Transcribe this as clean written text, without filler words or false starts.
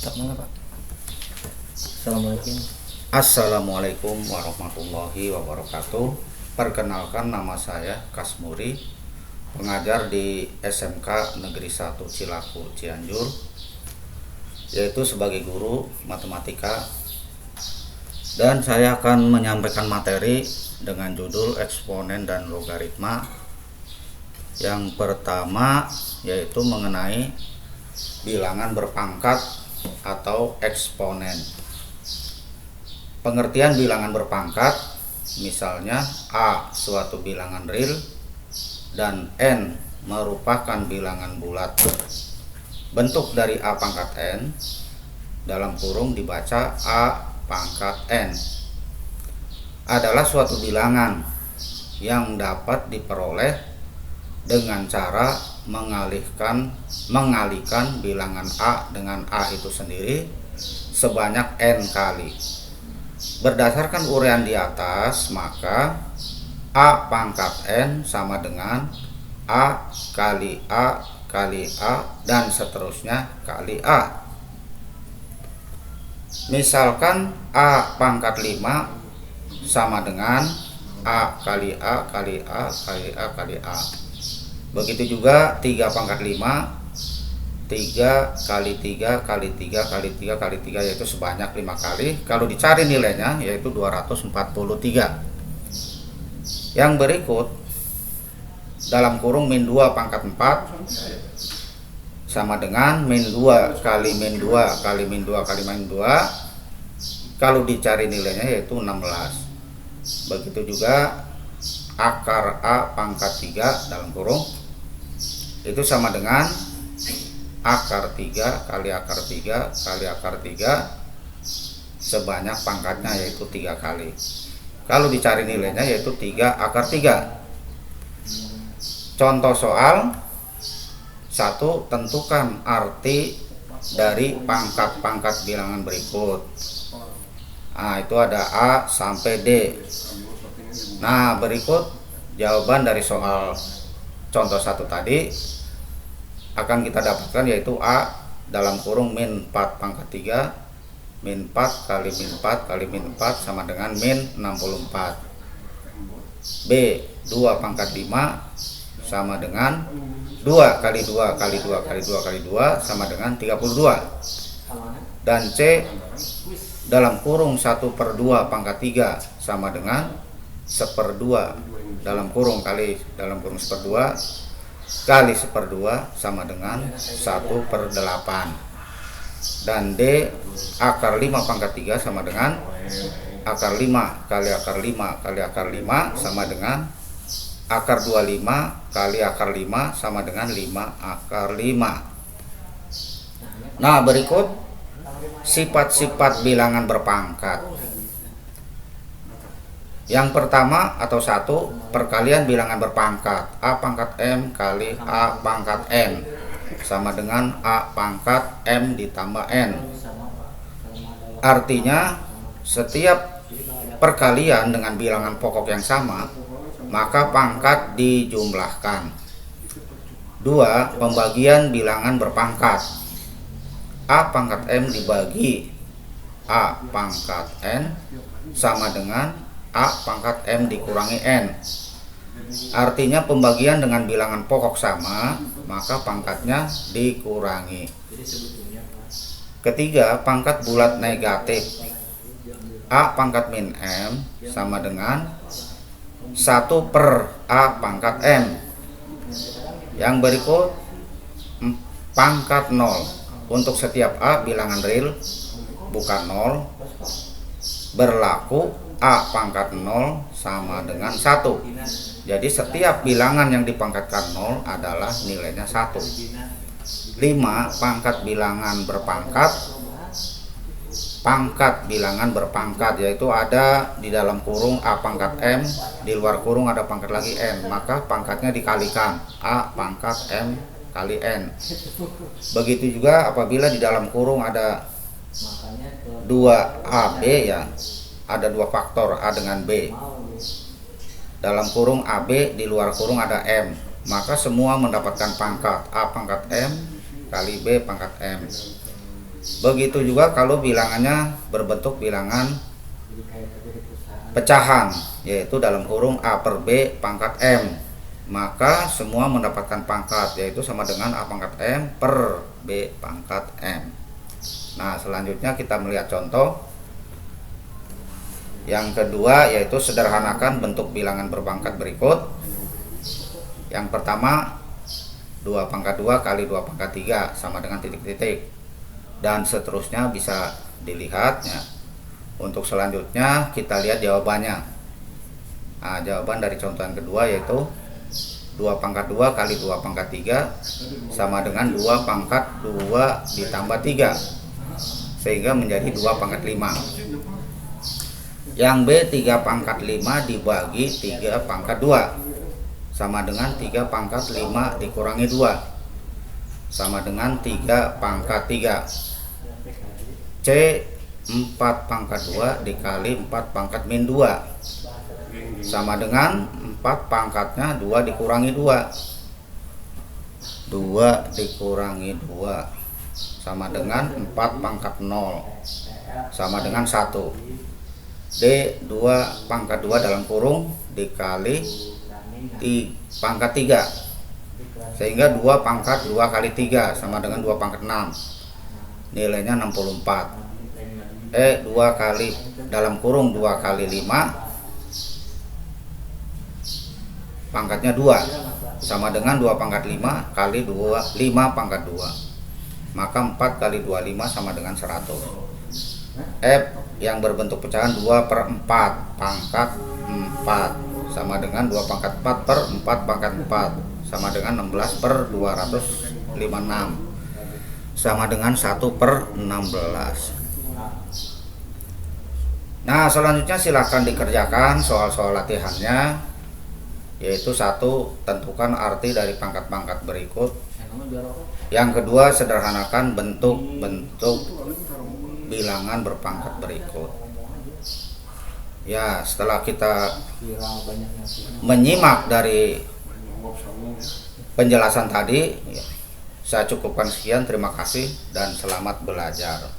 Start mana Pak? Assalamualaikum. Assalamualaikum warahmatullahi wabarakatuh. Perkenalkan, nama saya Kasmuri, pengajar di SMK Negeri 1 Cilaku, Cianjur, yaitu sebagai guru matematika. Dan saya akan menyampaikan materi dengan judul eksponen dan logaritma. Yang pertama yaitu mengenai bilangan berpangkat atau eksponen. Pengertian bilangan berpangkat, misalnya A suatu bilangan real dan N merupakan bilangan bulat. Bentuk dari A pangkat N dalam kurung dibaca A pangkat N adalah suatu bilangan yang dapat diperoleh dengan cara mengalihkan bilangan A dengan A itu sendiri sebanyak N kali. Berdasarkan uraian di atas, maka A pangkat N sama dengan A kali A kali A dan seterusnya kali A. Misalkan A pangkat 5 sama dengan A kali A kali A kali A kali A. Begitu juga 3 pangkat 5, 3 kali 3 kali 3 kali 3 kali 3, yaitu sebanyak 5 kali. Kalau dicari nilainya yaitu 243. Yang berikut dalam kurung min 2 pangkat 4 sama dengan min 2 kali min 2 kali min 2 kali min 2. Kalau dicari nilainya yaitu 16. Begitu juga akar A pangkat 3 dalam kurung itu sama dengan akar 3 kali akar 3 kali akar 3 sebanyak pangkatnya yaitu 3 kali. Kalau dicari nilainya yaitu 3 akar 3. Contoh soal 1, tentukan arti dari pangkat-pangkat bilangan berikut. Nah, itu ada A sampai D. Nah, berikut jawaban dari soal contoh 1 tadi akan kita dapatkan, yaitu A dalam kurung min 4 pangkat 3 min 4 kali min 4 kali min 4 sama dengan min 64. B 2 pangkat 5 sama dengan 2 kali 2 kali 2 kali 2 kali 2 sama dengan 32. Dan C dalam kurung 1/2 pangkat 3 sama dengan 1/2 dalam kurung kali dalam kurung 1/2 kali 1/2 sama dengan 1/8. Dan D akar 5 pangkat 3 sama dengan akar 5 kali akar 5 kali akar 5 sama dengan akar 25 kali akar 5 sama dengan 5 akar 5. Nah, berikut sifat-sifat bilangan berpangkat. Yang pertama atau 1, perkalian bilangan berpangkat A pangkat M kali A pangkat N sama dengan A pangkat M ditambah N. Artinya setiap perkalian dengan bilangan pokok yang sama maka pangkat dijumlahkan. 2, pembagian bilangan berpangkat A pangkat M dibagi A pangkat N sama dengan A pangkat M dikurangi N. Artinya pembagian dengan bilangan pokok sama maka pangkatnya dikurangi. Ketiga, pangkat bulat negatif A pangkat min M sama dengan 1 per A pangkat M. Yang berikut pangkat 0. Untuk setiap A bilangan real bukan 0 berlaku A pangkat 0 sama dengan 1. Jadi setiap bilangan yang dipangkatkan 0 adalah nilainya 1. 5, pangkat bilangan berpangkat. Pangkat bilangan berpangkat yaitu ada di dalam kurung A pangkat M, di luar kurung ada pangkat lagi N, maka pangkatnya dikalikan A pangkat M kali N. Begitu juga apabila di dalam kurung ada 2AB, ya ada 2 faktor A dengan B. Dalam kurung AB, di luar kurung ada M, maka semua mendapatkan pangkat A pangkat M kali B pangkat M. Begitu juga kalau bilangannya berbentuk bilangan pecahan, yaitu dalam kurung A per B pangkat M, maka semua mendapatkan pangkat, yaitu sama dengan A pangkat M per B pangkat M. Nah, selanjutnya kita melihat contoh yang kedua, yaitu sederhanakan bentuk bilangan berpangkat berikut. Yang pertama, 2 pangkat 2 kali 2 pangkat 3 sama dengan titik-titik, dan seterusnya bisa dilihatnya. Untuk selanjutnya kita lihat jawabannya. Nah, jawaban dari contoh yang kedua yaitu 2 pangkat 2 kali 2 pangkat 3 sama dengan 2 pangkat 2 ditambah 3, sehingga menjadi 2 pangkat 5. Yang B, 3 pangkat 5 dibagi 3 pangkat 2 sama dengan 3 pangkat 5 dikurangi 2 sama dengan 3 pangkat 3. C, 4 pangkat 2 dikali 4 pangkat min 2 sama dengan 4 pangkatnya 2 dikurangi 2 dikurangi 2 sama dengan 4 pangkat 0 sama dengan 1. D, 2 pangkat 2 dalam kurung dikali pangkat 3, sehingga 2 pangkat 2 kali 3 sama dengan 2 pangkat 6, nilainya 64. E, 2 kali dalam kurung 2 kali 5 pangkatnya 2 sama dengan 2 pangkat 5 kali 2 5 pangkat 2, maka 4 kali 25 sama dengan 100. F yang berbentuk pecahan 2 per 4 pangkat 4 sama dengan 2 pangkat 4 per 4 pangkat 4 sama dengan 16 per 256 sama dengan 1 per 16. Nah, selanjutnya silahkan dikerjakan soal-soal latihannya, yaitu 1. Tentukan arti dari pangkat-pangkat berikut. Yang kedua, sederhanakan bentuk-bentuk bilangan berpangkat berikut. Ya, setelah kita menyimak dari penjelasan tadi, saya cukupkan sekian. Terima kasih dan selamat belajar.